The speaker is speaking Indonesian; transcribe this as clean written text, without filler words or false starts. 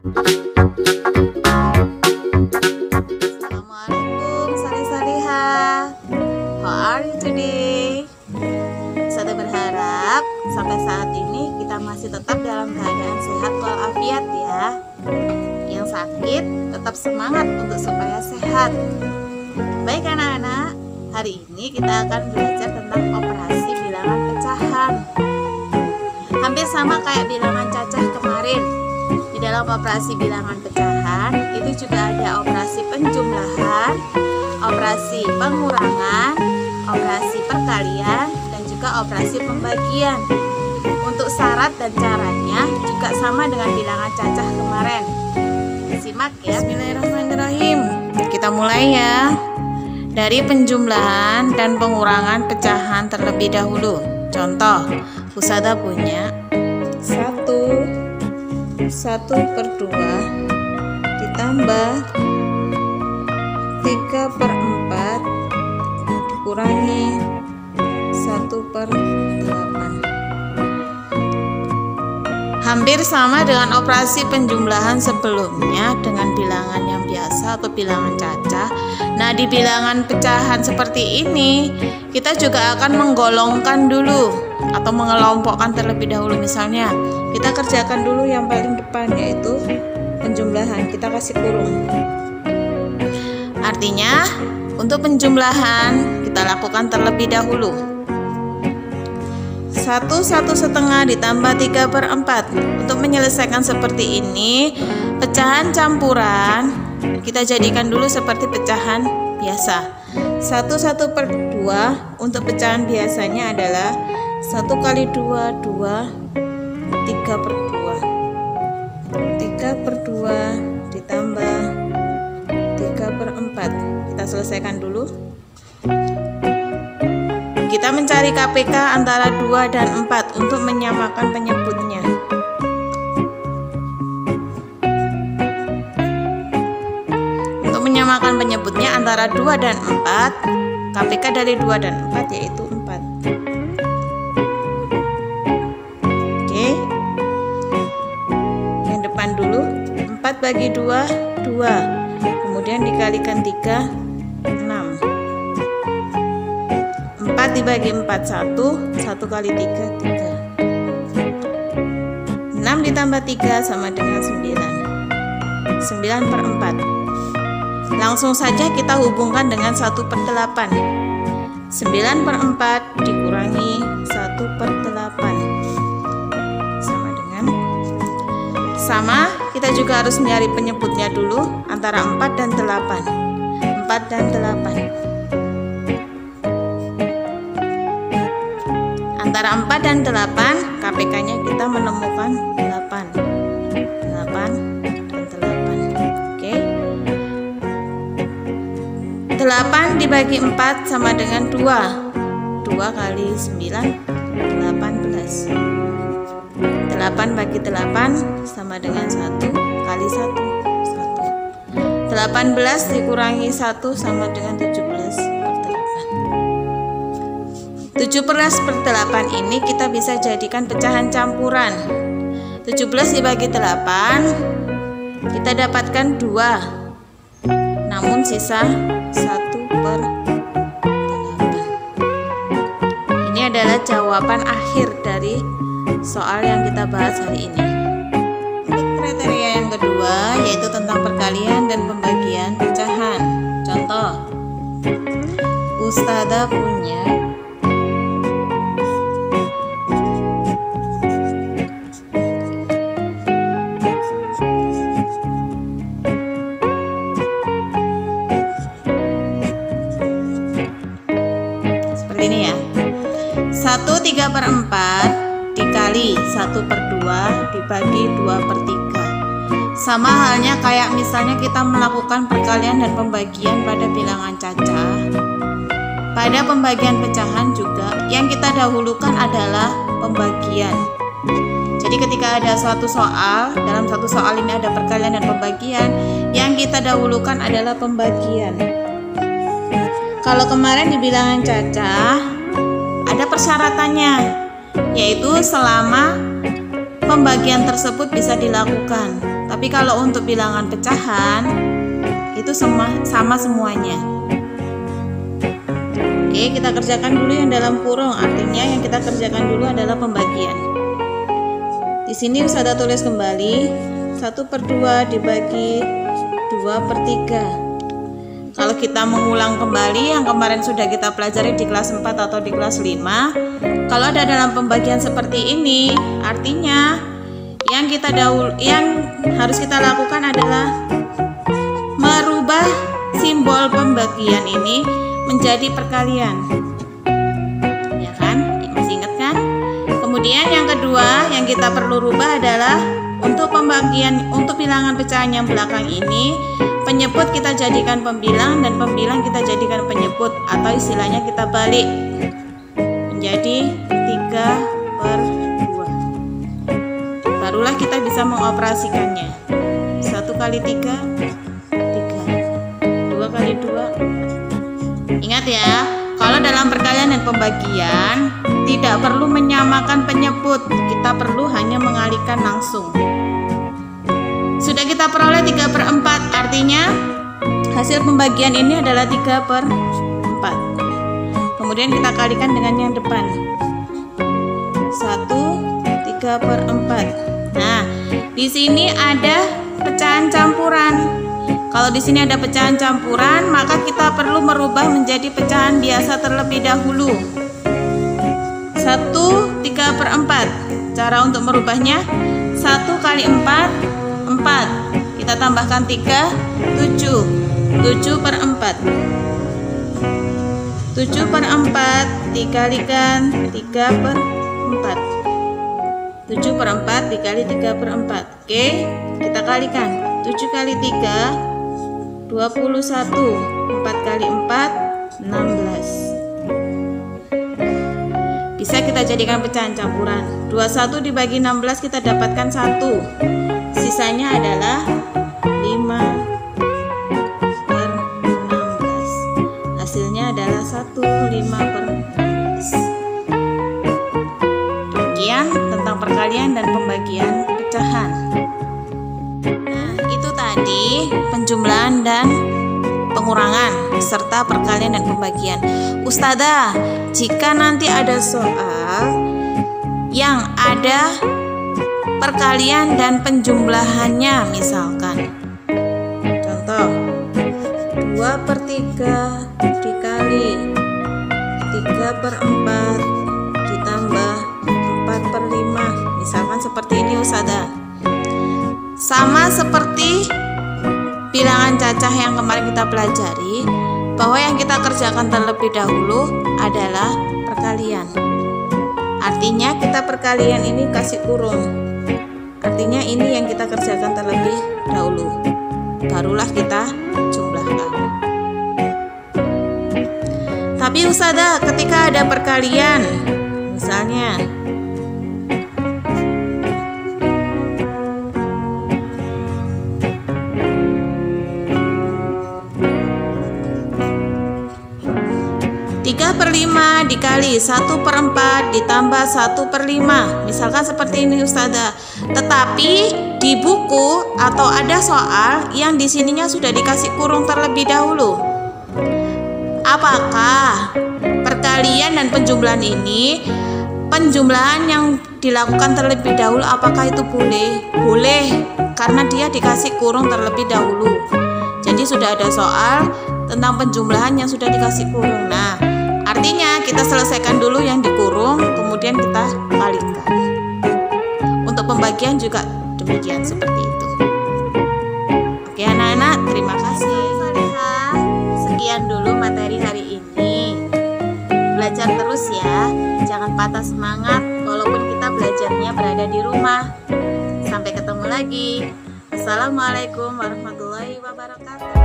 Assalamualaikum salih-saliha. How are you today? Saya berharap sampai saat ini kita masih tetap dalam keadaan sehat walafiat ya. Yang sakit tetap semangat untuk supaya sehat. Baik anak-anak, hari ini kita akan belajar tentang operasi bilangan pecahan. Hampir sama kayak bilangan cacah kemarin. Di dalam operasi bilangan pecahan itu juga ada operasi penjumlahan, operasi pengurangan, operasi perkalian, dan juga operasi pembagian. Untuk syarat dan caranya juga sama dengan bilangan cacah kemarin. Simak ya. Bismillahirrahmanirrahim. Kita mulai ya. Dari penjumlahan dan pengurangan pecahan terlebih dahulu. Contoh, Ustazah punya 1/2 ditambah 3/4 dikurangi 1/8. Hampir sama dengan operasi penjumlahan sebelumnya dengan bilangan yang biasa atau bilangan cacah. Nah, di bilangan pecahan seperti ini kita juga akan menggolongkan dulu atau mengelompokkan terlebih dahulu. Misalnya kita kerjakan dulu yang paling depan, yaitu penjumlahan. Kita kasih kurung. Artinya untuk penjumlahan kita lakukan terlebih dahulu. 1/1 ditambah 3/4. Untuk menyelesaikan seperti ini, pecahan campuran kita jadikan dulu seperti pecahan biasa. 1/2 untuk pecahan biasanya adalah 1 kali 2, 2, 3/2. 3/2 ditambah 3/4. Kita selesaikan dulu. Kita mencari KPK antara 2 dan 4 untuk menyamakan penyebutnya. Untuk menyamakan penyebutnya antara 2 dan 4, KPK dari 2 dan 4 yaitu 4. Oke. Yang depan dulu, 4 bagi 2, 2. Kemudian dikalikan 3, 6. 4 dibagi 4, 1. 1 kali 3, 3. 6 ditambah 3 sama dengan 9. 9/4. Langsung saja kita hubungkan dengan 1/8. 9/4 dikurangi 1/8 sama dengan kita juga harus mencari penyebutnya dulu antara 4 dan 8. 4 dan 8. Antara 4 dan 8, KPK-nya kita menemukan 8. 8 dan 8. Oke. 8 dibagi 4 sama dengan 2. 2 kali 9, 18. 8 bagi 8 sama dengan 1 kali 1, 1. 18 dikurangi 1 sama dengan 17/8. 17/8 ini kita bisa jadikan pecahan campuran. 17 dibagi 8 kita dapatkan 2, namun sisa 1/8. Ini adalah jawaban akhir dari soal yang kita bahas hari ini. Untuk kriteria yang kedua yaitu tentang perkalian dan pembagian pecahan. Contoh, Ustazah punya 1/3 dikali 1/2 dibagi 2/3. Sama halnya kayak misalnya kita melakukan perkalian dan pembagian pada bilangan cacah. Pada pembagian pecahan juga yang kita dahulukan adalah pembagian. Jadi ketika ada suatu soal, dalam satu soal ini ada perkalian dan pembagian, yang kita dahulukan adalah pembagian. Kalau kemarin di bilangan cacah ada persyaratannya, yaitu selama pembagian tersebut bisa dilakukan. Tapi kalau untuk bilangan pecahan itu sama semuanya. Oke, kita kerjakan dulu yang dalam kurung. Artinya yang kita kerjakan dulu adalah pembagian. Di sini Ustazah tulis kembali 1/2 dibagi 2/3. Kalau kita mengulang kembali yang kemarin sudah kita pelajari di kelas 4 atau di kelas 5, kalau ada dalam pembagian seperti ini, artinya yang harus kita lakukan adalah merubah simbol pembagian ini menjadi perkalian. Ya kan? Masih ingat kan? Kemudian yang kedua yang kita perlu rubah adalah untuk bilangan pecahan yang belakang ini, penyebut kita jadikan pembilang dan pembilang kita jadikan penyebut, atau istilahnya kita balik menjadi 3/2. Barulah kita bisa mengoperasikannya. 1 kali 3, 3. 2 kali 2, 4. Ingat ya, kalau dalam perkalian dan pembagian tidak perlu menyamakan penyebut, kita perlu hanya mengalihkan langsung. Sudah kita peroleh 3/4, artinya hasil pembagian ini adalah 3/4. Kemudian kita kalikan dengan yang depan. 1/3/4. Nah, di sini ada pecahan campuran. Kalau di sini ada pecahan campuran, maka kita perlu merubah menjadi pecahan biasa terlebih dahulu. 1/3/4. Cara untuk merubahnya 1 kali 4, 4. Kita tambahkan 3, 7. 7/4. 7/4 dikalikan 3/4. 7/4 dikali 3/4. Oke, kita kalikan. 7 kali 3, 21. 4 kali 4, 16. Bisa kita jadikan pecahan campuran. 21 dibagi 16 kita dapatkan 1. Sisanya adalah 5/16. Hasilnya adalah 1/5/16. Demikian tentang perkalian dan pembagian pecahan. Nah, itu tadi penjumlahan dan pengurangan serta perkalian dan pembagian. Ustazah, jika nanti ada soal yang ada perkalian dan penjumlahannya, misalkan contoh 2/3 dikali 3/4 ditambah 4/5, misalkan seperti ini Ustazah. Sama seperti bilangan cacah yang kemarin kita pelajari, bahwa yang kita kerjakan terlebih dahulu adalah perkalian. Artinya kita perkalian ini kasih kurung. Artinya ini yang kita kerjakan terlebih dahulu. Barulah kita jumlahkan. Tapi Ustazah, ketika ada perkalian, misalnya 3/5 dikali 1/4 ditambah 1/5, misalkan seperti ini Ustazah. Tetapi di buku atau ada soal yang di sininya sudah dikasih kurung terlebih dahulu. Apakah perkalian dan penjumlahan ini, penjumlahan yang dilakukan terlebih dahulu, apakah itu boleh? Boleh, karena dia dikasih kurung terlebih dahulu. Jadi sudah ada soal tentang penjumlahan yang sudah dikasih kurung. Nah, artinya kita selesaikan dulu yang dikurung, kemudian kita kalikan. Untuk pembagian juga demikian, seperti itu. Oke anak-anak, terima kasih. Sekian dulu materi hari ini. Belajar terus ya, jangan patah semangat walaupun kita belajarnya berada di rumah. Sampai ketemu lagi. Assalamualaikum warahmatullahi wabarakatuh.